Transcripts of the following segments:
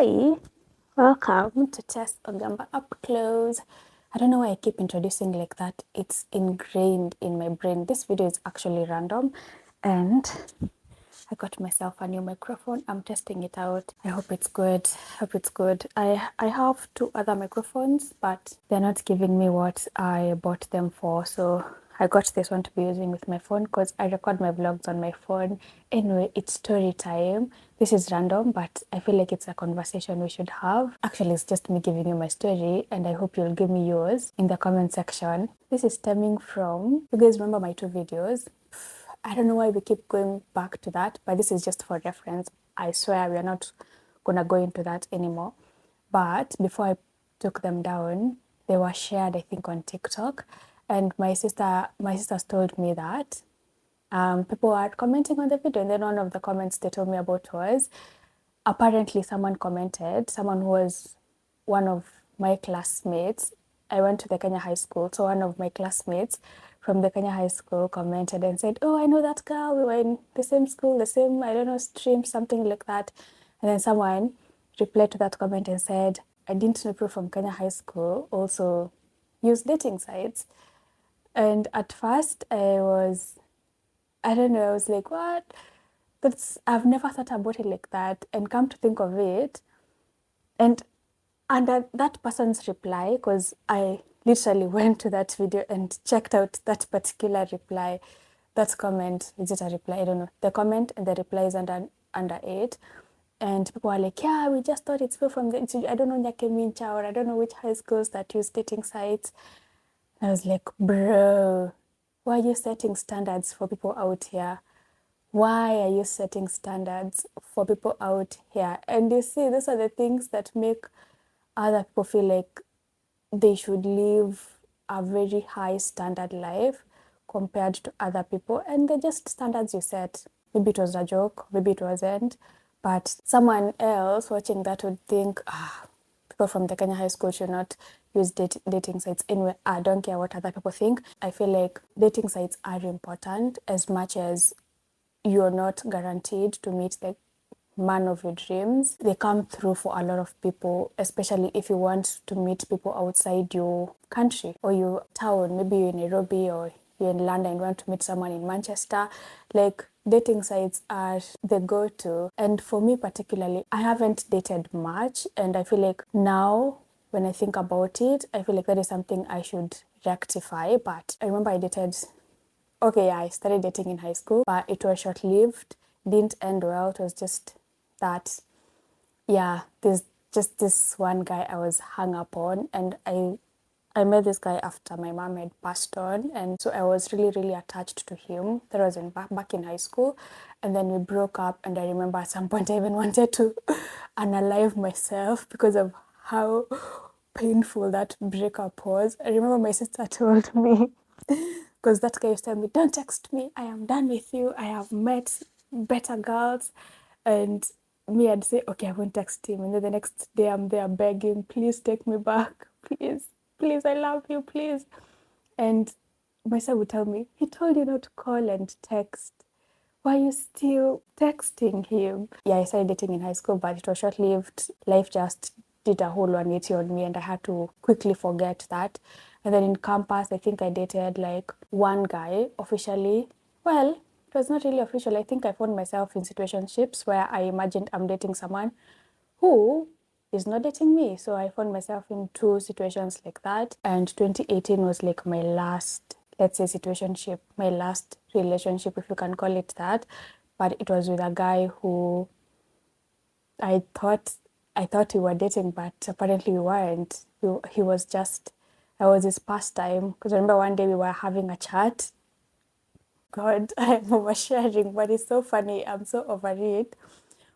Hi, welcome to Tess Ogamba Up Close. I don't know why I keep introducing like that. It's ingrained in my brain. This video is actually random and I got myself a new microphone. I'm testing it out. I hope it's good. Hope it's good. I have two other microphones, but they're not giving me what I bought them for. So I got this one to be using with my phone because I record my vlogs on my phone. Anyway, it's story time. This is random, but I feel like it's a conversation we should have. Actually, it's just me giving you my story, and I hope you'll give me yours in the comment section. This is stemming from, you guys remember my two videos? I don't know why we keep going back to that, but this is just for reference. I swear we are not gonna go into that anymore. But before I took them down, they were shared, I think, on TikTok. And my sisters told me that people are commenting on the video, and then one of the comments they told me about was apparently someone commented, someone who was one of my classmates. I went to the Kenya high school, so one of my classmates from the Kenya high school commented and said, "Oh, I know that girl. We were in the same school, the same, I don't know, stream, something like that." And then someone replied to that comment and said, "I didn't know people from Kenya high school also use dating sites." And at first, I don't know, I was like, what? I've never thought about it like that. And come to think of it, and under that person's reply, because I literally went to that video and checked out that particular reply, that comment, is it a reply? I don't know. The comment and the reply is under it. And people are like, yeah, we just thought it's people from the, I don't know, Nyakemincha, or I don't know which high schools that use dating sites. And I was like, bro, why are you setting standards for people out here? Why are you setting standards for people out here? And you see, those are the things that make other people feel like they should live a very high standard life compared to other people. And they're just standards you set. Maybe it was a joke, maybe it wasn't. But someone else watching that would think, people from the Kenya high school should not use dating sites. Anyway, I don't care what other people think. I feel like dating sites are important as much as you're not guaranteed to meet the man of your dreams. They come through for a lot of people, especially if you want to meet people outside your country or your town. Maybe you're in Nairobi or you're in London and want to meet someone in Manchester. Like, dating sites are the go-to. And for me particularly, I haven't dated much, and I feel like now when I think about it, I feel like that is something I should rectify. But I remember I dated, okay, yeah, I started dating in high school, but it was short-lived, didn't end well. It was just that, yeah, there's just this one guy I was hung up on, and I met this guy after my mom had passed on, and so I was really, really attached to him. That was back in high school, and then we broke up, and I remember at some point I even wanted to unalive myself because of how painful that breakup was. I remember my sister told me, because that guy used to tell me, "Don't text me, I am done with you, I have met better girls." And me, I'd say, "Okay, I won't text him." And then the next day I'm there begging, "Please take me back, please, please, I love you, please." And my son would tell me, "He told you not to call and text. Why are you still texting him?" Yeah, I started dating in high school, but it was short-lived. Life just did a whole 180 on me, and I had to quickly forget that. And then in campus, I think I dated like one guy officially. Well, it was not really official. I think I found myself in situationships where I imagined I'm dating someone who is not dating me. So I found myself in two situations like that. And 2018 was like my last, let's say, situationship, my last relationship, if you can call it that. But it was with a guy who I thought we were dating, but apparently we weren't. He was just, I was his pastime. Because I remember one day we were having a chat. God, I'm oversharing, but it's so funny. I'm so over it.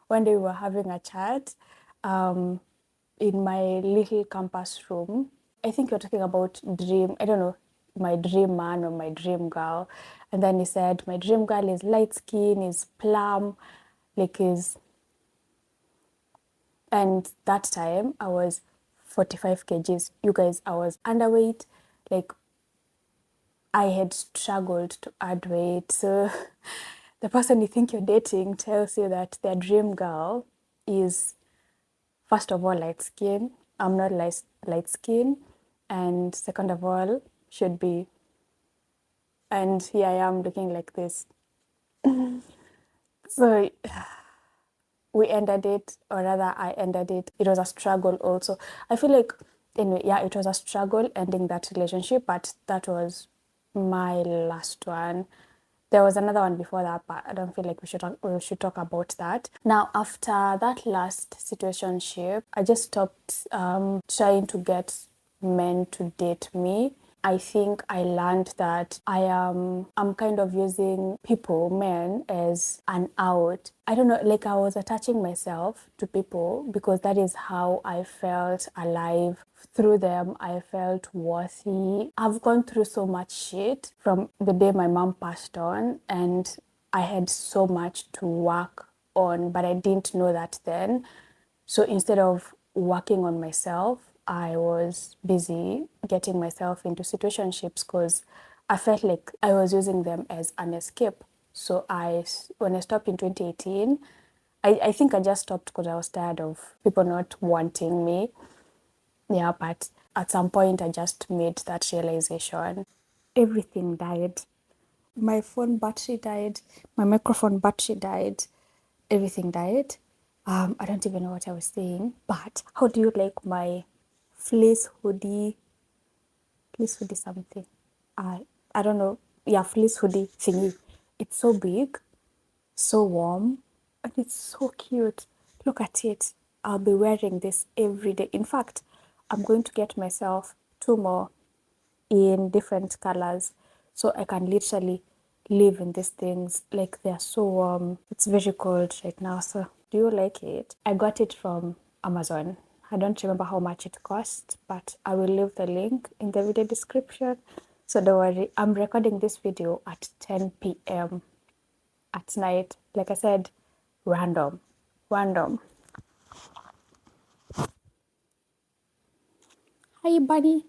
One day we were having a chat in my little campus room. I think you're talking about dream, I don't know, my dream man or my dream girl. And then he said, my dream girl is light skin, is plump, like is. And that time I was 45 kgs. You guys, I was underweight. Like, I had struggled to add weight. So the person you think you're dating tells you that their dream girl is first of all, light skin. I'm not light skin. And second of all, should be. And here I am looking like this. So we ended it, or rather, I ended it. It was a struggle also. I feel like, anyway, yeah, it was a struggle ending that relationship, but that was my last one. There was another one before that, but I don't feel like we should talk about that. Now, after that last situationship, I just stopped trying to get men to date me. I think I learned that I'm kind of using people, men, as an out. I don't know, like I was attaching myself to people because that is how I felt alive. Through them, I felt worthy. I've gone through so much shit from the day my mom passed on, and I had so much to work on, but I didn't know that then. So instead of working on myself, I was busy getting myself into situationships because I felt like I was using them as an escape. So when I stopped in 2018, I think I just stopped because I was tired of people not wanting me. Yeah, but at some point I just made that realization. Everything died. My phone battery died. My microphone battery died. Everything died. I don't even know what I was saying. But how do you like my fleece hoodie? Fleece hoodie something. I don't know. Yeah, fleece hoodie thingy. It's so big, so warm, and it's so cute. Look at it. I'll be wearing this every day. In fact, I'm going to get myself two more in different colors so I can literally live in these things. Like they're so warm. It's very cold right now. So do you like it? I got it from Amazon. I don't remember how much it cost, but I will leave the link in the video description. So don't worry, I'm recording this video at 10 p.m. at night. Like I said, random. Random. Hi, buddy.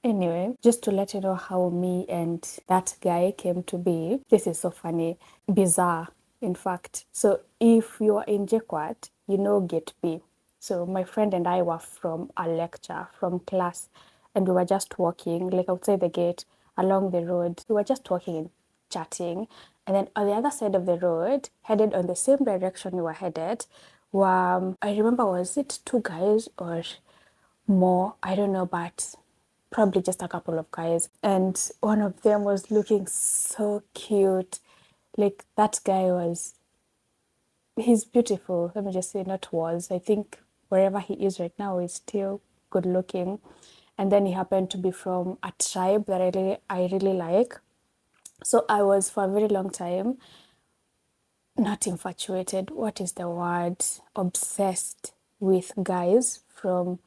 Anyway, just to let you know how me and that guy came to be, this is so funny, bizarre, in fact. So, if you're in JKUAT, you know Gate B. So, my friend and I were from a lecture, from class, and we were just walking, like outside the gate, along the road. We were just walking and chatting. And then on the other side of the road, headed on the same direction we were headed, were, I remember, was it two guys or more? I don't know, but probably just a couple of guys. And one of them was looking so cute. Like that guy was, he's beautiful. Let me just say, not was. I think wherever he is right now is still good looking. And then he happened to be from a tribe that I really like. So I was for a very long time not infatuated. What is the word? Obsessed with guys from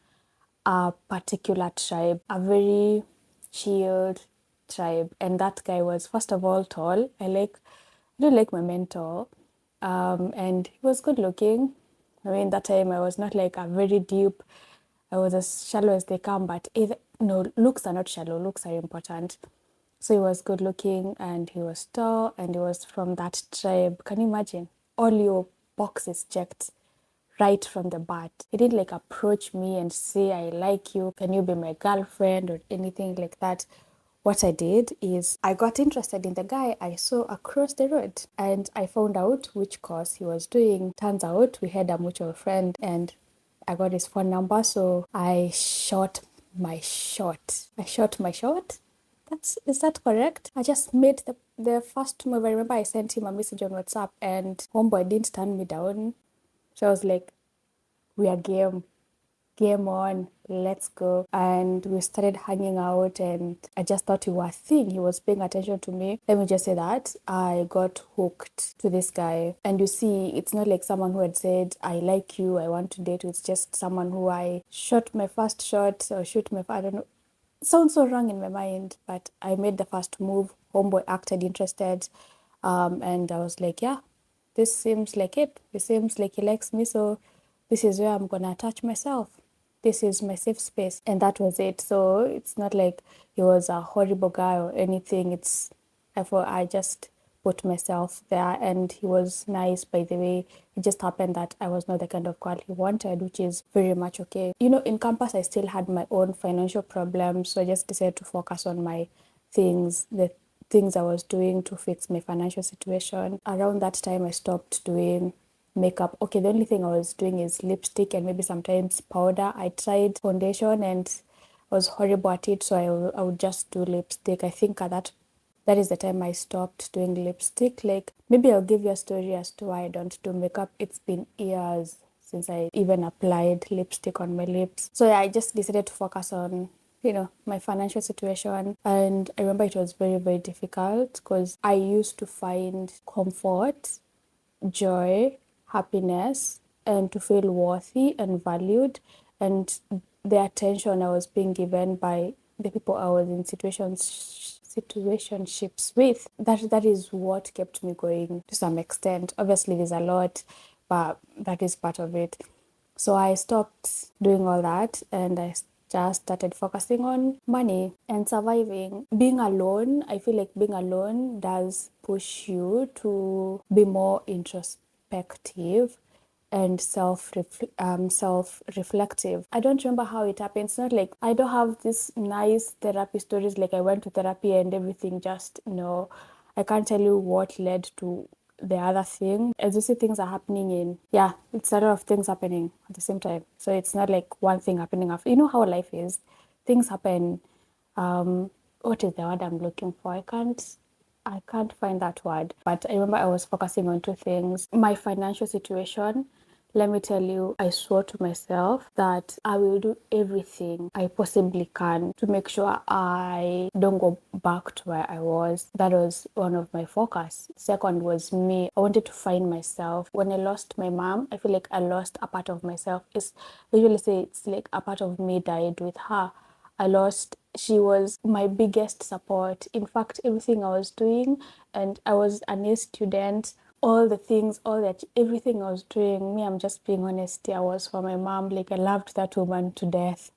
a particular tribe, a very chilled tribe. And that guy was, first of all, tall. I do like my mentor. And he was good looking. I mean, that time I was not like a very deep, I was as shallow as they come, but either, no, looks are not shallow, looks are important. So he was good looking and he was tall and he was from that tribe. Can you imagine? All your boxes checked right from the bat. He didn't like approach me and say, I like you, can you be my girlfriend or anything like that. What I did is I got interested in the guy I saw across the road and I found out which course he was doing. Turns out we had a mutual friend and I got his phone number, so I shot my shot. I shot my shot. Is that correct? I just made the first move. I remember I sent him a message on WhatsApp and homeboy didn't turn me down. So I was like, we are game on, let's go. And we started hanging out and I just thought we were a thing. He was paying attention to me. Let me just say that I got hooked to this guy. And you see, it's not like someone who had said, I like you, I want to date you. It's just someone who I shot my first shot or shoot my, I don't know. It sounds so wrong in my mind, but I made the first move. Homeboy acted interested. And I was like, yeah, this seems like it. It seems like he likes me. So this is where I'm going to attach myself. This is my safe space. And that was it. So it's not like he was a horrible guy or anything. I just put myself there, and he was nice, by the way. It just happened that I was not the kind of girl he wanted, which is very much okay. You know, in campus I still had my own financial problems, so I just decided to focus on my things, the things I was doing to fix my financial situation. Around that time I stopped doing makeup. Okay, the only thing I was doing is lipstick and maybe sometimes powder. I tried foundation and was horrible at it, so I would just do lipstick. I think that is the time I stopped doing lipstick. Like, maybe I'll give you a story as to why I don't do makeup. It's been years since I even applied lipstick on my lips. So yeah, I just decided to focus on, you know, my financial situation. And I remember it was very, very difficult because I used to find comfort, joy, happiness, and to feel worthy and valued, and the attention I was being given by the people I was in situationships with. That is what kept me going to some extent. Obviously, there's a lot, but that is part of it. So I stopped doing all that, and I just started focusing on money and surviving. Being alone, I feel like being alone does push you to be more introspective and self-reflective. I don't remember how it happened. It's not like I don't have this nice therapy stories like I went to therapy and everything just, no. I can't tell you what led to the other thing. As you see, things are happening it's a lot of things happening at the same time. So it's not like one thing happening after. You know how life is. Things happen. What is the word I'm looking for? I can't find that word. But I remember I was focusing on two things. My financial situation. Let me tell you, I swore to myself that I will do everything I possibly can to make sure I don't go back to where I was. That was one of my focus. Second was me. I wanted to find myself. When I lost my mom, I feel like I lost a part of myself. I usually say it's like a part of me died with her. She was my biggest support. In fact, everything I was doing, and I was an A student, all the things, everything I was doing, I'm just being honest, I was for my mom. Like, I loved that woman to death.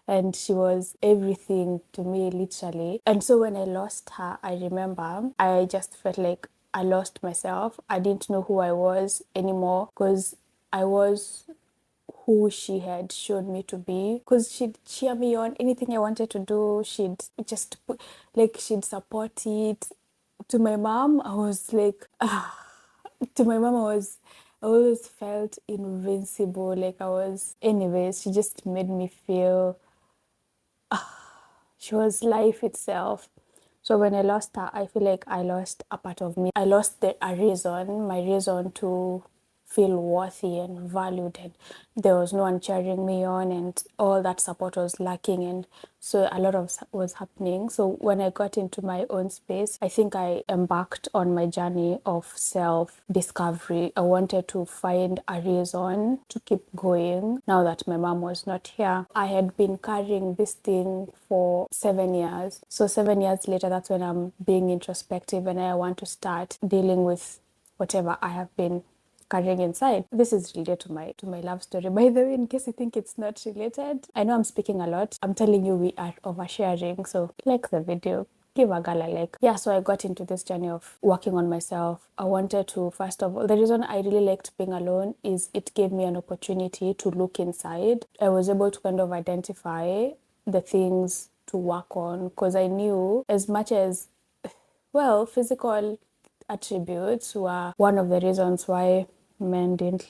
And she was everything to me, literally. And so when I lost her, I remember I just felt like I lost myself. I didn't know who I was anymore because I was who she had shown me to be, because she'd cheer me on anything I wanted to do. She'd just she'd support it. To my mom, I was like, to my mom, I always felt invincible. Like, I was, anyways, she just made me feel she was life itself. So when I lost her, I feel like I lost a part of me. I lost my reason to feel worthy and valued, and there was no one cheering me on, and all that support was lacking, and so a lot of was happening. So when I got into my own space, I think I embarked on my journey of self-discovery. I wanted to find a reason to keep going now that my mom was not here. I had been carrying this thing for 7 years. So 7 years later, that's when I'm being introspective and I want to start dealing with whatever I have been carrying inside. This is related to my love story, by the way, in case you think it's not related. I know I'm speaking a lot. I'm telling you, we are oversharing. So like the video, give a girl a like. Yeah, so I got into this journey of working on myself. I wanted to, first of all, the reason I really liked being alone is it gave me an opportunity to look inside. I was able to kind of identify the things to work on, because I knew, as much as, well, physical attributes were one of the reasons why men didn't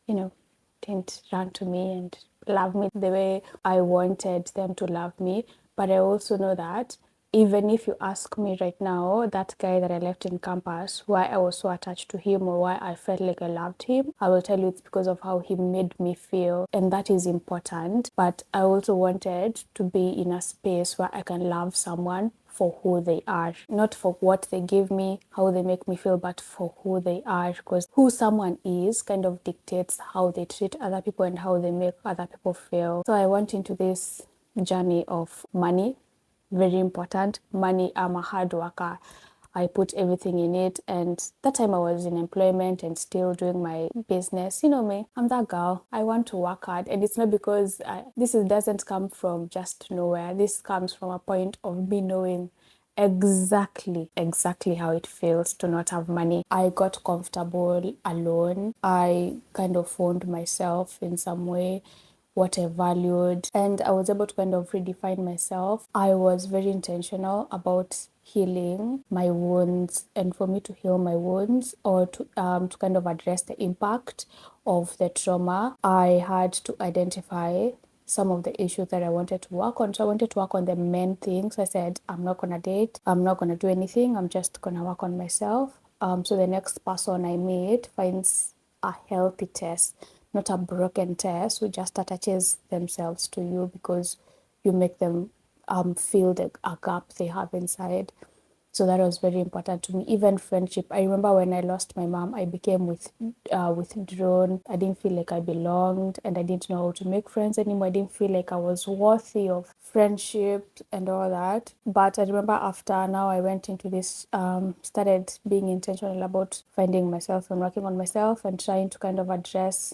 run to me and love me the way I wanted them to love me. But I also know that even if you ask me right now, that guy that I left in campus, why I was so attached to him or why I felt like I loved him, I will tell you it's because of how he made me feel, and that is important. But I also wanted to be in a space where I can love someone for who they are, not for what they give me, how they make me feel, but for who they are, because who someone is kind of dictates how they treat other people and how they make other people feel. So I went into this journey of money. Very important. Money. I'm a hard worker. I put everything in it, and that time I was in employment and still doing my business. You know me, I'm that girl. I want to work hard, and it's not because doesn't come from just nowhere. This comes from a point of me knowing exactly how it feels to not have money. I got comfortable alone. I kind of found myself in some way, what I valued, and I was able to kind of redefine myself. I was very intentional about healing my wounds, and for me to heal my wounds, or to kind of address the impact of the trauma, I had to identify some of the issues that I wanted to work on. So I wanted to work on the main things. I said, I'm not gonna date, I'm not gonna do anything, I'm just gonna work on myself. So the next person I meet finds a healthy Tess, not a broken Tess who just attaches themselves to you because you make them feel a gap they have inside. So that was very important to me. Even friendship. I remember when I lost my mom, I became withdrawn. I didn't feel like I belonged, and I didn't know how to make friends anymore. I didn't feel like I was worthy of friendship and all that. But I remember after now I went into this, started being intentional about finding myself and working on myself and trying to kind of address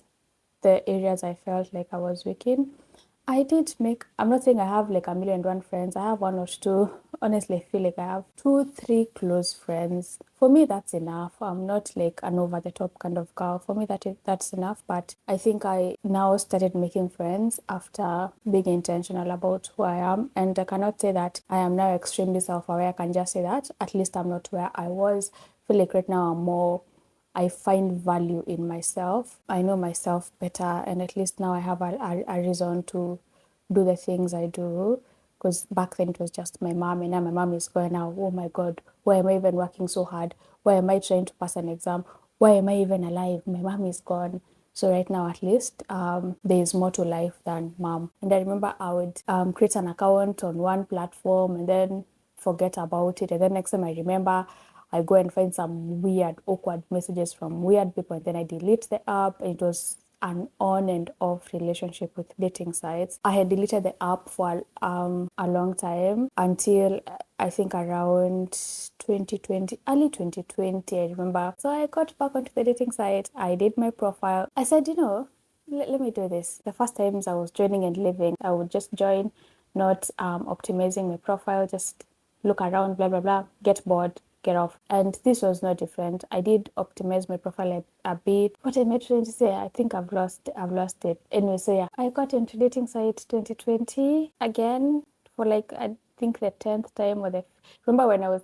the areas I felt like I was weak in. I did make, I'm not saying I have like a million and one friends. I have one or two. Honestly, I feel like I have two, three close friends. For me, that's enough. I'm not like an over the top kind of girl. For me, that's enough. But I think I now started making friends after being intentional about who I am. And I cannot say that I am now extremely self-aware. I can just say that at least I'm not where I was. I feel like right now I'm more, I find value in myself. I know myself better, and at least now I have a reason to do the things I do. Because back then it was just my mom, and now my mom is going now. Oh my God, why am I even working so hard? Why am I trying to pass an exam? Why am I even alive? My mom is gone. So right now, at least, there is more to life than mom. And I remember I would create an account on one platform and then forget about it. And then next time I remember, I go and find some weird, awkward messages from weird people, and then I delete the app. It was an on and off relationship with dating sites. I had deleted the app for a long time until I think around 2020, early 2020, I remember. So I got back onto the dating site. I did my profile. I said, let me do this. The first times I was joining and leaving, I would just join, not optimizing my profile, just look around, blah, blah, blah, get bored, get off. And this was no different. I did optimize my profile a bit. What I made trying to say, I think I've lost it. Anyway, so yeah, I got into dating site 2020 again for like I think the 10th time or the remember when I was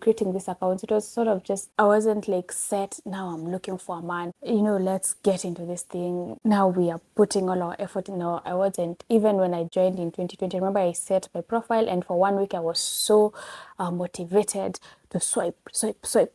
creating this account, it was sort of just I wasn't like set, now I'm looking for a man, let's get into this thing, now we are putting all our effort. No, I wasn't. Even when I joined in 2020, I remember I set my profile, and for 1 week I was so motivated to swipe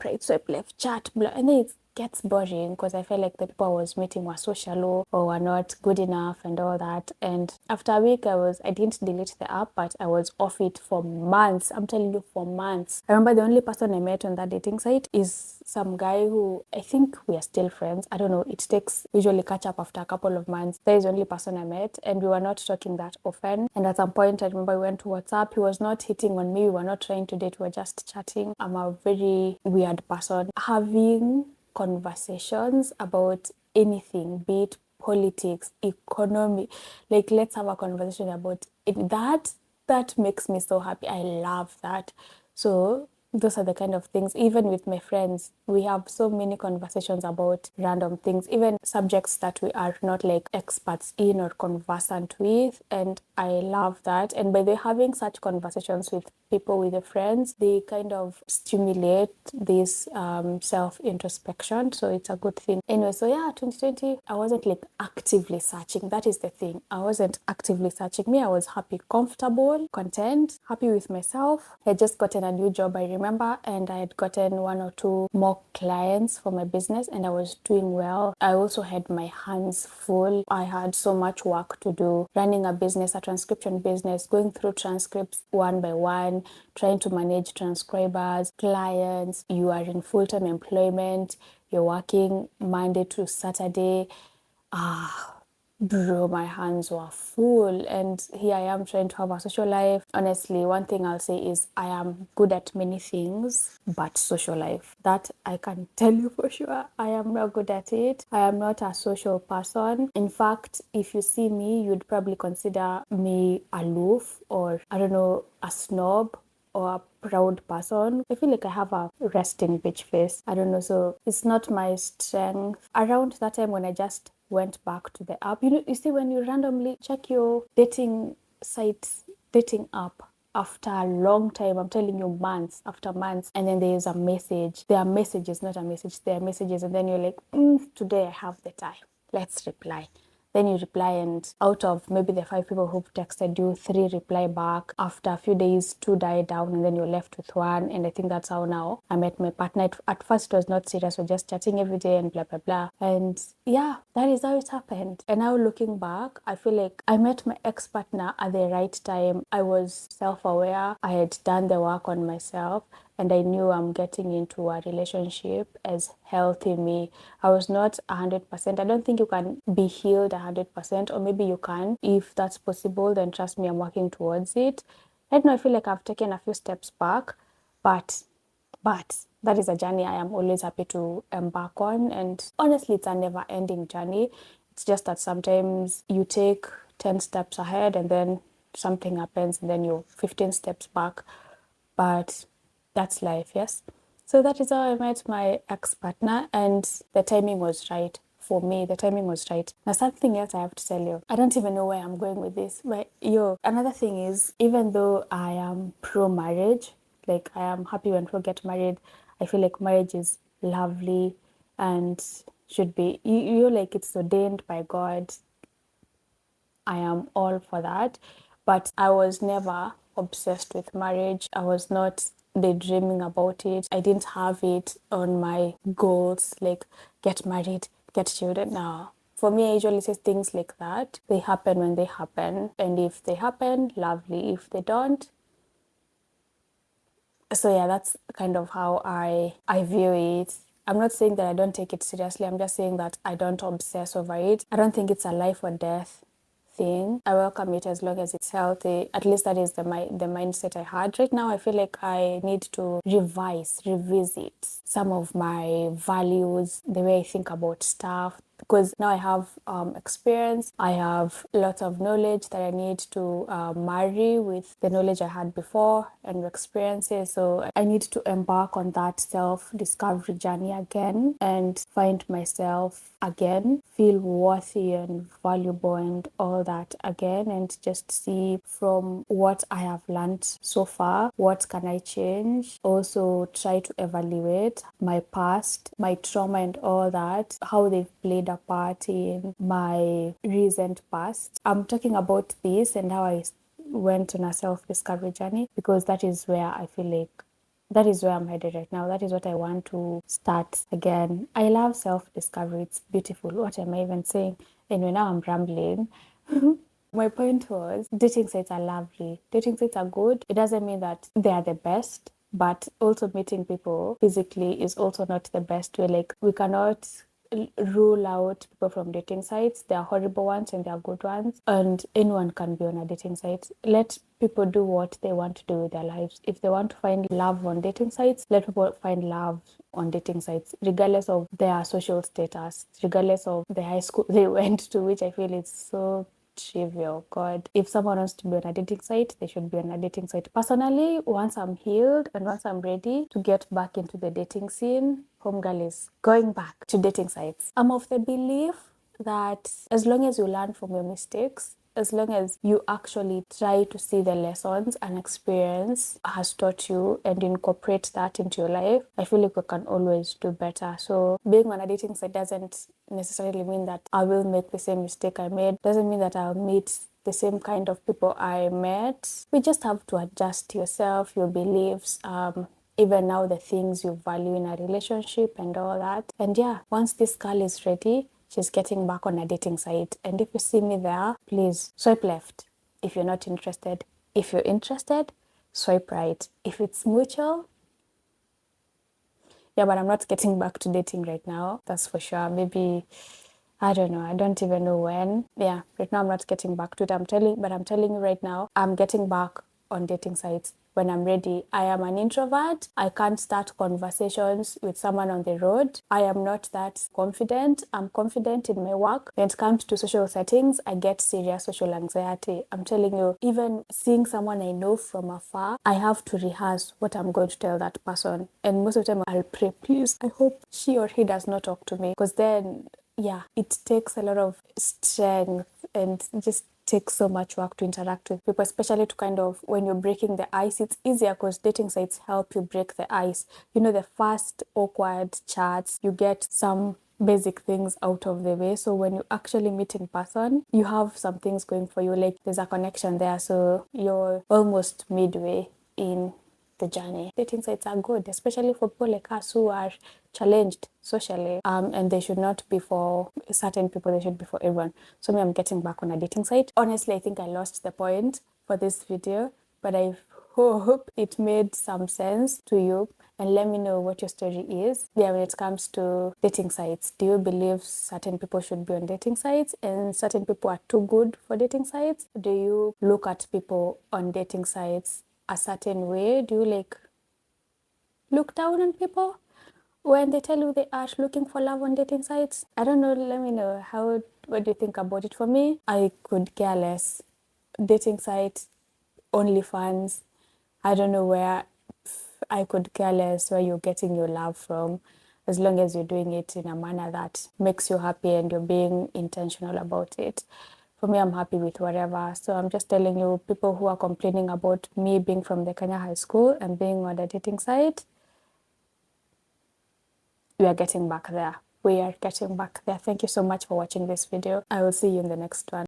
right, swipe left, chat, blah, and then it gets boring because I felt like the people I was meeting were so shallow or were not good enough and all that. And after a week, I didn't delete the app, but I was off it for months. I'm telling you, for months. I remember the only person I met on that dating site is some guy who I think we are still friends. I don't know. It takes usually catch up after a couple of months. That is the only person I met, and we were not talking that often. And at some point, I remember we went to WhatsApp. He was not hitting on me. We were not trying to date. We were just chatting. I'm a very weird person. Having conversations about anything, be it politics, economy, like let's have a conversation about it. That makes me so happy. I love that. So those are the kind of things. Even with my friends, we have so many conversations about random things, even subjects that we are not like experts in or conversant with, and I love that. And by the having such conversations with people, with the friends, they kind of stimulate this self-introspection, so it's a good thing. Anyway, so yeah, 2020, I wasn't like actively searching. That is the thing. I wasn't actively searching. Me, I was happy, comfortable, content, happy with myself. I had just gotten a new job, I remember, and I had gotten one or two more clients for my business, and I was doing well. I also had my hands full. I had so much work to do, running a business, a transcription business, going through transcripts one by one, trying to manage transcribers, clients. You are in full-time employment, you're working Monday to Saturday. Bro, my hands were full, and here I am trying to have a social life. Honestly, one thing I'll say is I am good at many things, but social life, that I can tell you for sure, I am not good at it. I am not a social person. In fact, if you see me, you'd probably consider me aloof, or I don't know, a snob. or a proud person. I feel like I have a resting bitch face. I don't know. So it's not my strength. Around that time when I just went back to the app, you see, when you randomly check your dating sites, dating app, after a long time, I'm telling you, months after months, and then there is a message. There are messages, not a message, there are messages, and then you're like, today I have the time. Let's reply. Then you reply, and out of maybe the 5 people who've texted you, 3 reply back. After a few days, 2 die down, and then you're left with 1. And I think that's how now I met my partner. At first, it was not serious, we're just chatting every day and blah, blah, blah. And yeah, that is how it happened. And now looking back, I feel like I met my ex partner at the right time. I was self aware, I had done the work on myself, and I knew I'm getting into a relationship as healthy me. I was not 100%. I don't think you can be healed 100%, or maybe you can. If that's possible, then trust me, I'm working towards it. Right now, I feel like I've taken a few steps back, but that is a journey I am always happy to embark on. And honestly, it's a never ending journey. It's just that sometimes you take 10 steps ahead and then something happens and then you're 15 steps back. But that's life, yes? So that is how I met my ex partner, and the timing was right. For me, the timing was right. Now, something else I have to tell you. I don't even know where I'm going with this, but another thing is, even though I am pro marriage, like I am happy when people get married, I feel like marriage is lovely and should be, you like, it's ordained by God. I am all for that. But I was never obsessed with marriage. I was not daydreaming about it. I didn't have it on my goals, like get married, get children. No. For me, I usually say things like that. They happen when they happen. And if they happen, lovely. If they don't, so yeah, that's kind of how I view it. I'm not saying that I don't take it seriously. I'm just saying that I don't obsess over it. I don't think it's a life or death thing. I welcome it as long as it's healthy. At least that is the mindset I had. Right now, I feel like I need to revisit some of my values, the way I think about stuff, because now I have experience. I have lots of knowledge that I need to marry with the knowledge I had before and experiences. So I need to embark on that self-discovery journey again and find myself again, feel worthy and valuable and all that again, and just see from what I have learned so far, what can I change. Also try to evaluate my past, my trauma and all that, how they've played a part in my recent past. I'm talking about this and how I went on a self-discovery journey, because that is where I feel like that is where I'm headed right now. That is what I want to start again. I love self-discovery. It's beautiful. What am I even saying? Anyway, now I'm rambling. My point was, dating sites are lovely. Dating sites are good. It doesn't mean that they are the best, but also meeting people physically is also not the best way. Like, we cannot rule out people from dating sites. There are horrible ones and there are good ones, and anyone can be on a dating site. Let people do what they want to do with their lives. If they want to find love on dating sites, let people find love on dating sites, regardless of their social status, regardless of the high school they went to, which I feel is so trivial. God, if someone wants to be on a dating site, they should be on a dating site. Personally, once I'm healed and once I'm ready to get back into the dating scene, homegirl is going back to dating sites. I'm of the belief that as long as you learn from your mistakes, as long as you actually try to see the lessons an experience has taught you and incorporate that into your life, I feel like we can always do better. So being on a dating site doesn't necessarily mean that I will make the same mistake I made, doesn't mean that I'll meet the same kind of people I met. We just have to adjust yourself, your beliefs, even now the things you value in a relationship and all that. And yeah, once this girl is ready, she's getting back on a dating site. And if you see me there, please swipe left if you're not interested. If you're interested, swipe right. If it's mutual, yeah, but I'm not getting back to dating right now. That's for sure. Maybe, I don't know. I don't even know when. Yeah, right now I'm not getting back to it. I'm telling you right now, I'm getting back on dating sites when I'm ready. I am an introvert. I can't start conversations with someone on the road. I am not that confident. I'm confident in my work. When it comes to social settings, I get serious social anxiety. I'm telling you, even seeing someone I know from afar, I have to rehearse what I'm going to tell that person. And most of the time, I'll pray, please, I hope she or he does not talk to me. Because then, yeah, it takes a lot of strength and just takes so much work to interact with people, especially to kind of, when you're breaking the ice, it's easier because dating sites help you break the ice. You know, the first awkward chats, you get some basic things out of the way. So when you actually meet in person, you have some things going for you. Like there's a connection there. So you're almost midway in the journey. Dating sites are good, especially for people like us who are challenged socially. And they should not be for certain people, they should be for everyone. So me, I'm getting back on a dating site. Honestly, I think I lost the point for this video, but I hope it made some sense to you. And let me know what your story is. Yeah, when it comes to dating sites, do you believe certain people should be on dating sites and certain people are too good for dating sites? Do you look at people on dating sites a certain way? Do you like look down on people when they tell you they are looking for love on dating sites? I don't know. Let me know what do you think about it. For me, I could care less. Dating sites, OnlyFans, I don't know where. I could care less where you're getting your love from, as long as you're doing it in a manner that makes you happy and you're being intentional about it. For me, I'm happy with whatever. So I'm just telling you, people who are complaining about me being from the Kenya high school and being on the dating site, we are getting back there. We are getting back there. Thank you so much for watching this video. I will see you in the next one.